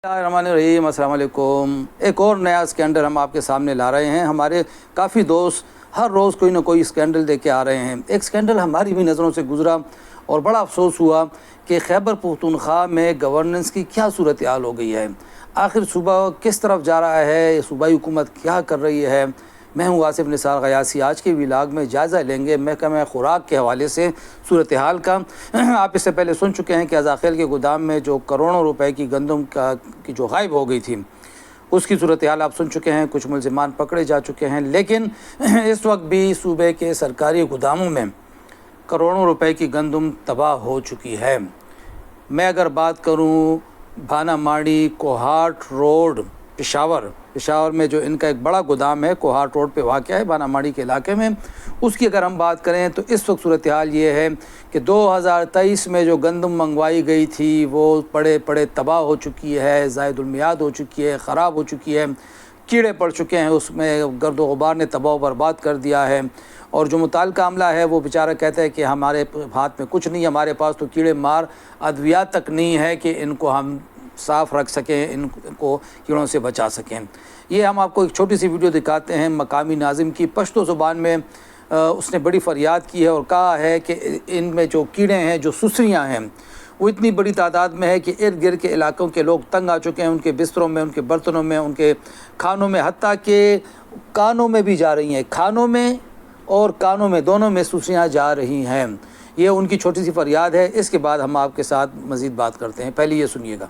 रहीम अस्सलाम वालेकुम। एक और नया स्कैंडल हम आपके सामने ला रहे हैं। हमारे काफ़ी दोस्त हर रोज़ कोई ना कोई स्कैंडल दे के आ रहे हैं। एक स्कैंडल हमारी भी नज़रों से गुज़रा और बड़ा अफसोस हुआ कि खैबर पख्तूनख्वा में गवर्नेंस की क्या सूरत हाल हो गई है। आखिर सूबा किस तरफ जा रहा है, सूबाई हुकूमत क्या कर रही है। मैं हूँ आसिफ निसार गयासी। आज के व्लॉग में जायज़ा लेंगे महकमा खुराक के हवाले से सूरत हाल का। आप इससे पहले सुन चुके हैं कि अज़ाखेल के गोदाम में जो करोड़ों रुपए की गंदम की जो गायब हो गई थी उसकी सूरत हाल आप सुन चुके हैं। कुछ मुलज़िमान पकड़े जा चुके हैं, लेकिन इस वक्त भी सूबे के सरकारी गोदामों में करोड़ों रुपए की गंदम तबाह हो चुकी है। मैं अगर बात करूं भाना माड़ी कोहाट रोड पेशावर में जो इनका एक बड़ा गोदाम है, कोहाट रोड पे वाक़ है भाना माड़ी के इलाके में, उसकी अगर हम बात करें तो इस वक्त सूरत हाल ये है कि 2023 में जो गंदम मंगवाई गई थी वो पड़े तबाह हो चुकी है, ज़ायदुल मियाद हो चुकी है, ख़राब हो चुकी है, कीड़े पड़ चुके हैं उसमें, गर्द गुबार ने तबाह बर्बाद कर दिया है। और जो मुताल्लिका अमला है वो बेचारा कहता है कि हमारे हाथ में कुछ नहीं, हमारे पास तो कीड़े मार अद्वियात तक नहीं है कि इनको हम साफ़ रख सकें, इनको कीड़ों से बचा सकें। ये हम आपको एक छोटी सी वीडियो दिखाते हैं मकामी नाज़िम की। पश्तो ज़ुबान में उसने बड़ी फ़रियाद की है और कहा है कि इनमें जो कीड़े हैं, जो सुसरियाँ हैं, वो इतनी बड़ी तादाद में है कि इर्द गिर्द के इलाकों के लोग तंग आ चुके हैं। उनके बिस्तरों में, उनके बर्तनों में, उनके खानों में, हत्ता के कानों में भी जा रही हैं। खानों में और कानों में, दोनों में सुसरियाँ जा रही हैं। ये उनकी छोटी सी फ़रियाद है। इसके बाद हम आपके साथ मज़ीद बात करते हैं। पहले ये सुनिएगा।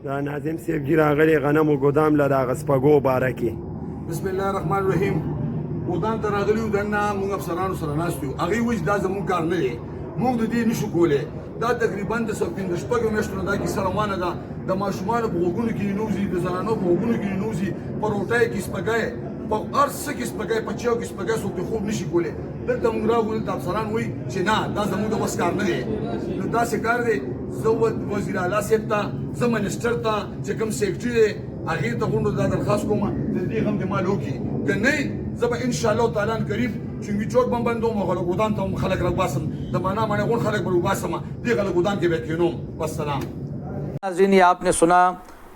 नाज़िम सेफ जी रागले गनम गोदाम लदा गस्पगो बारकी बिस्मिल्लाहिर्रहमानिर्रहीम। गोदाम तरागलियो दन्ना मुंग अफसरान सरनास्तियो अगी विज दा जमुन कार ने मुंग ददी निशु कोले दा तकरीबन द सपिन दशपग मेष्टो दा की सरमाना दा माशुमान भोगुन की नूजी द जनानो भोगुन की नूजी परोटाए की स्पगाए पर अर्स की स्पगाए पचियो की स्पगाए सो खूब निशि कोले दल्ता मुंग रागुल दा अफसरान हुई चिना दा जमुन दा वस्कार ने दा शिकार दे زود وزیر اعلی صاحب ته زه منسټر ته چې کوم سیکټري دی هغې ته غونډو دا درخواست کوم د دې هم د مال وکړي که نه زه به انشاءالله تعالی قریب چنګي چوک بم بندوم او ګودام ته هم خلک راوباسم د معنا باندې غون خلک به وباسم دغه ګودام کې به کینوم والسلام। नाज़रीन, ये आपने सुना,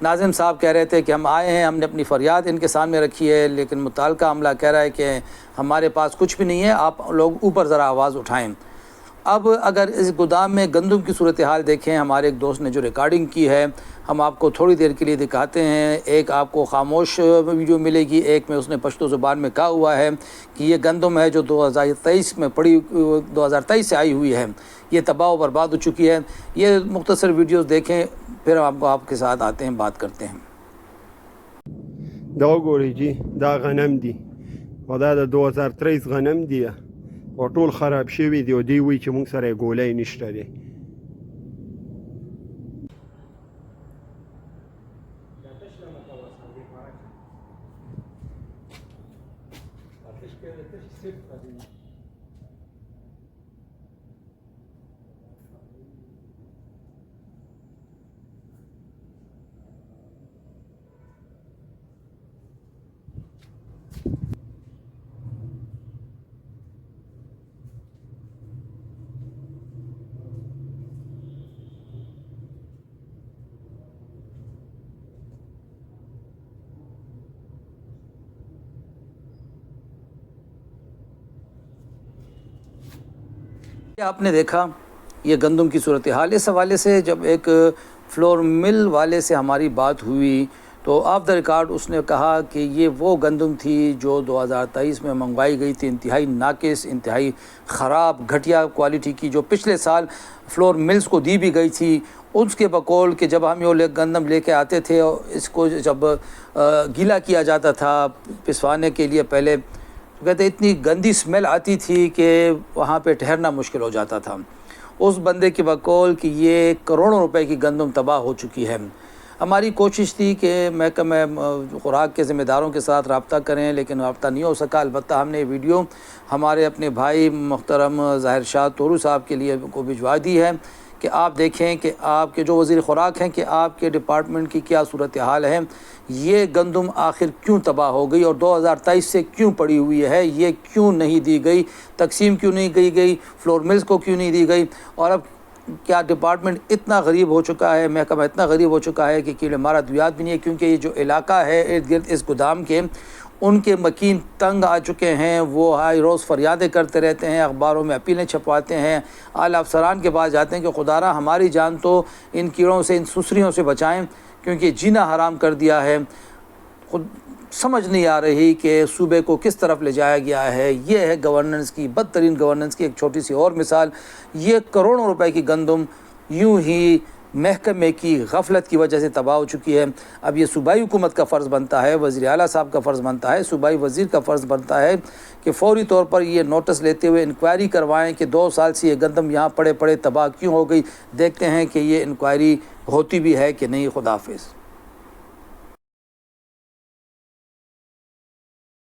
नाज़िम साहब कह रहे थे कि हम आए हैं, हमने अपनी फ़रियाद इनके सामने रखी है, लेकिन मुताल्लिका अमला कह रहा है कि हमारे पास कुछ भी नहीं है, आप लोग ऊपर ज़रा आवाज़ उठाएँ। अब अगर इस गोदाम में गंदम की सूरत हाल देखें, हमारे एक दोस्त ने जो रिकॉर्डिंग की है हम आपको थोड़ी देर के लिए दिखाते हैं। एक आपको खामोश वीडियो मिलेगी, एक में उसने पश्तो ज़ुबान में कहा हुआ है कि ये गंदम है जो 2023 में 2023 से आई हुई है, ये तबाह बर्बाद हो चुकी है। ये मुख्तसर वीडियोस देखें, फिर हम आपके साथ आते हैं, बात करते हैं। दागोरी जी दा गनम दी ودا د 2023 غنم دی او ټول خراب شوی دی او دی وی چې موږ سره ګولای نشته دی. आपने देखा ये गंदम की सूरत हाल। इस हवाले से जब एक फ्लोर मिल वाले से हमारी बात हुई तो ऑफ द रिकॉर्ड उसने कहा कि ये वो गंदम थी जो 2023 में मंगवाई गई थी, इंतहाई नाकिस, इंतहाई ख़राब, घटिया क्वालिटी की, जो पिछले साल फ्लोर मिल्स को दी भी गई थी। उसके बकौल कि जब हम ये गंदम लेके आते थे और इसको जब गीला किया जाता था पिसवाने के लिए पहले, तो कहते इतनी गंदी स्मेल आती थी कि वहाँ पे ठहरना मुश्किल हो जाता था। उस बंदे के बकौल कि ये करोड़ों रुपए की गंदम तबाह हो चुकी है। हमारी कोशिश थी कि महकमा खुराक के ज़िम्मेदारों के साथ रब्ता करें, लेकिन रब्ता नहीं हो सका। अलबत्ता हमने वीडियो हमारे अपने भाई मुहतरम ज़ाहिर शाह तोरू साहब के लिए को भिजवा दी है कि आप देखें कि आपके जो वज़ीर खुराक हैं कि आपके डिपार्टमेंट की क्या सूरत हाल है, ये गंदम आखिर क्यों तबाह हो गई और 2023 से क्यों पड़ी हुई है, ये क्यों नहीं दी गई, तकसीम क्यों नहीं की गई, फ्लोर मिल्स को क्यों नहीं दी गई। और अब क्या डिपार्टमेंट इतना गरीब हो चुका है, महकमा इतना गरीब हो चुका है कि कीड़े मारा दुआत भी नहीं है, क्योंकि ये जो इलाका है इर्द गिर्द इस गोदाम के, उनके मकीन तंग आ चुके हैं। वो हाई रोज़ फरियादें करते रहते हैं, अखबारों में अपीलें छपवाते हैं, आला अफसरान के पास जाते हैं कि खुदारा हमारी जान तो इन कीड़ों से, इन सुसरियों से बचाएं, क्योंकि जीना हराम कर दिया है। खुद समझ नहीं आ रही कि सूबे को किस तरफ ले जाया गया है। ये है गवर्नेंस की, बदतरीन गवर्नेंस की एक छोटी सी और मिसाल। ये करोड़ों रुपए की गंदम यूं ही महकमे की गफलत की वजह से तबाह हो चुकी है। अब ये सूबाई हुकूमत का फ़र्ज़ बनता है, वज़ीर आला साहब का फ़र्ज़ बनता है, सूबाई वज़ीर का फ़र्ज़ बनता है कि फ़ौरी तौर पर ये नोटिस लेते हुए इंक्वायरी करवाएं कि 2 साल से ये गंदम यहाँ पड़े पड़े तबाह क्यों हो गई। देखते हैं कि ये इंक्वायरी होती भी है कि नहीं। खुदा हाफ़िज़।